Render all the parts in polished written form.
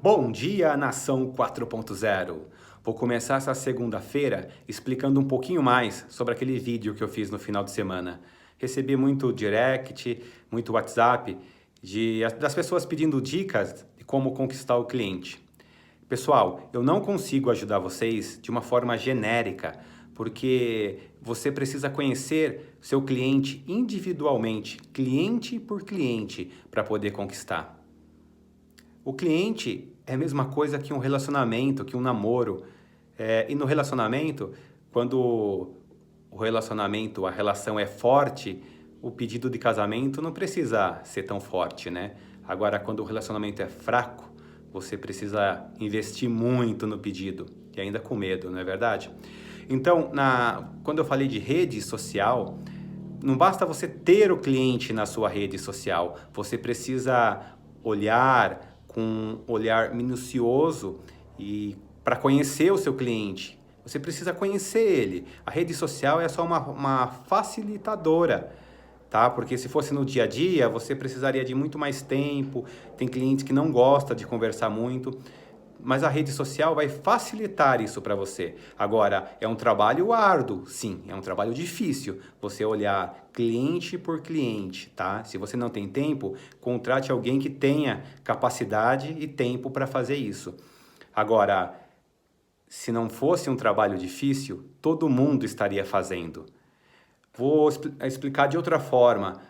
Bom dia, Nação 4.0! Vou começar essa segunda-feira explicando um pouquinho mais sobre aquele vídeo que eu fiz no final de semana. Recebi muito direct, muito WhatsApp das pessoas pedindo dicas de como conquistar o cliente. Pessoal, eu não consigo ajudar vocês de uma forma genérica, porque você precisa conhecer seu cliente individualmente, cliente por cliente, para poder conquistar. O cliente é a mesma coisa que um relacionamento, que um namoro. E no relacionamento, quando a relação é forte, o pedido de casamento não precisa ser tão forte, né? Agora, quando o relacionamento é fraco, você precisa investir muito no pedido, e ainda com medo, não é verdade? Então, quando eu falei de rede social, não basta você ter o cliente na sua rede social, você precisa olhar com um olhar minucioso e para conhecer o seu cliente. Você precisa conhecer ele. A rede social é só uma facilitadora, tá? Porque se fosse no dia a dia, você precisaria de muito mais tempo. Tem clientes que não gostam de conversar muito, mas a rede social vai facilitar isso para você. Agora, é um trabalho árduo, sim, é um trabalho difícil, você olhar cliente por cliente, tá? Se você não tem tempo, contrate alguém que tenha capacidade e tempo para fazer isso. Agora, se não fosse um trabalho difícil, todo mundo estaria fazendo. Vou explicar de outra forma,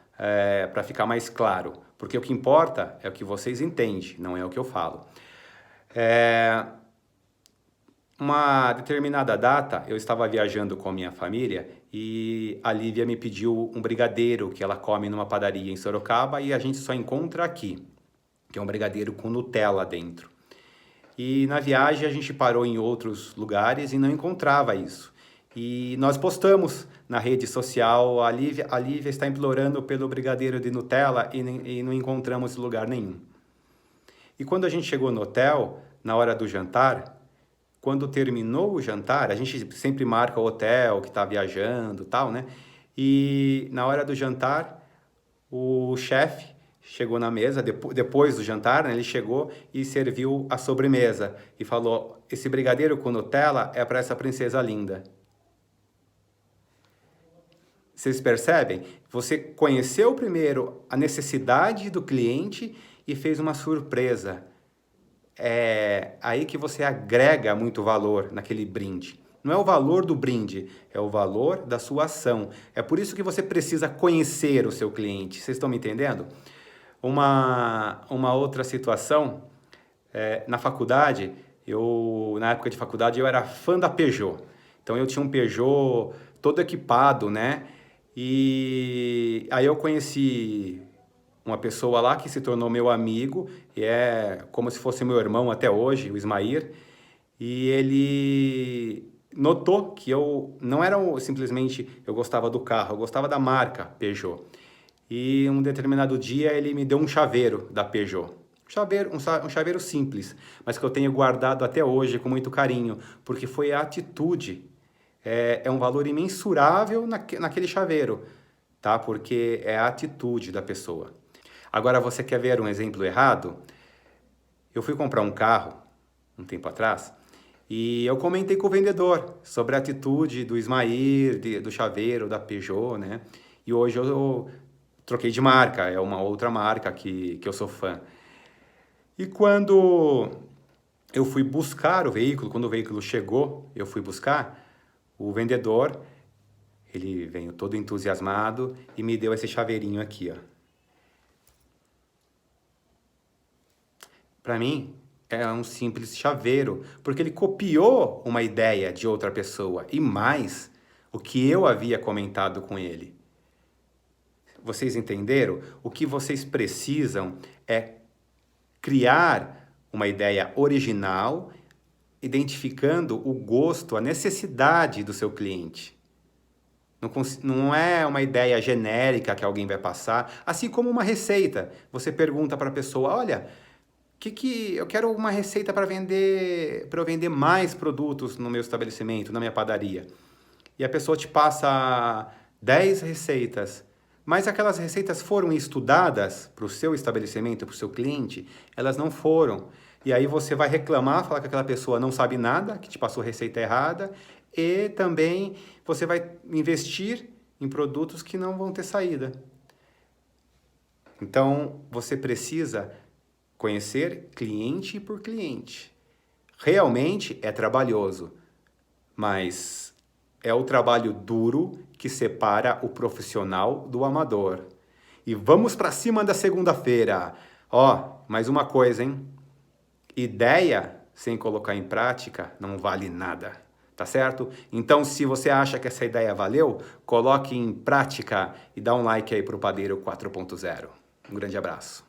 para ficar mais claro, porque o que importa é o que vocês entendem, não é o que eu falo. Uma determinada data, eu estava viajando com a minha família e a Lívia me pediu um brigadeiro que ela come numa padaria em Sorocaba e a gente só encontra aqui, que é um brigadeiro com Nutella dentro. E na viagem a gente parou em outros lugares e não encontrava isso. E nós postamos na rede social, a Lívia está implorando pelo brigadeiro de Nutella e não encontramos lugar nenhum. E quando a gente chegou no hotel, na hora do jantar, quando terminou o jantar, a gente sempre marca o hotel que está viajando e tal, né? E na hora do jantar, o chefe chegou na mesa, depois do jantar, né, ele chegou e serviu a sobremesa. E falou, esse brigadeiro com Nutella é para essa princesa linda. Vocês percebem? Você conheceu primeiro a necessidade do cliente e fez uma surpresa. É aí que você agrega muito valor naquele brinde. Não é o valor do brinde, é o valor da sua ação. É por isso que você precisa conhecer o seu cliente. Vocês estão me entendendo? Uma outra situação, na faculdade, na época de faculdade, eu era fã da Peugeot. Então eu tinha um Peugeot todo equipado, né? E aí eu conheci uma pessoa lá que se tornou meu amigo, e é como se fosse meu irmão até hoje, o Ismair, e ele notou que eu não era simplesmente eu gostava do carro, eu gostava da marca Peugeot. E um determinado dia ele me deu um chaveiro da Peugeot. Um chaveiro simples, mas que eu tenho guardado até hoje com muito carinho, porque foi a atitude. É um valor imensurável naquele chaveiro, tá? Porque é a atitude da pessoa. Agora, você quer ver um exemplo errado? Eu fui comprar um carro, um tempo atrás, e eu comentei com o vendedor sobre a atitude do Ismair, do chaveiro, da Peugeot, né? E hoje eu troquei de marca, é uma outra marca que eu sou fã. E quando eu fui buscar o veículo, quando o veículo chegou, eu fui buscar, o vendedor, ele veio todo entusiasmado e me deu esse chaveirinho aqui, ó. Para mim, é um simples chaveiro, porque ele copiou uma ideia de outra pessoa e mais o que eu havia comentado com ele. Vocês entenderam? O que vocês precisam é criar uma ideia original, identificando o gosto, a necessidade do seu cliente. Não é uma ideia genérica que alguém vai passar, assim como uma receita. Você pergunta para a pessoa, olha, eu quero uma receita para eu vender mais produtos no meu estabelecimento, na minha padaria. E a pessoa te passa 10 receitas, mas aquelas receitas foram estudadas para o seu estabelecimento, para o seu cliente? Elas não foram. E aí você vai reclamar, falar que aquela pessoa não sabe nada, que te passou receita errada, e também você vai investir em produtos que não vão ter saída. Então, você precisa conhecer cliente por cliente. Realmente é trabalhoso, mas é o trabalho duro que separa o profissional do amador. E vamos para cima da segunda-feira. Ó, mais uma coisa, hein? Ideia sem colocar em prática não vale nada, tá certo? Então, se você acha que essa ideia valeu, coloque em prática e dá um like aí pro Padeiro 4.0. Um grande abraço.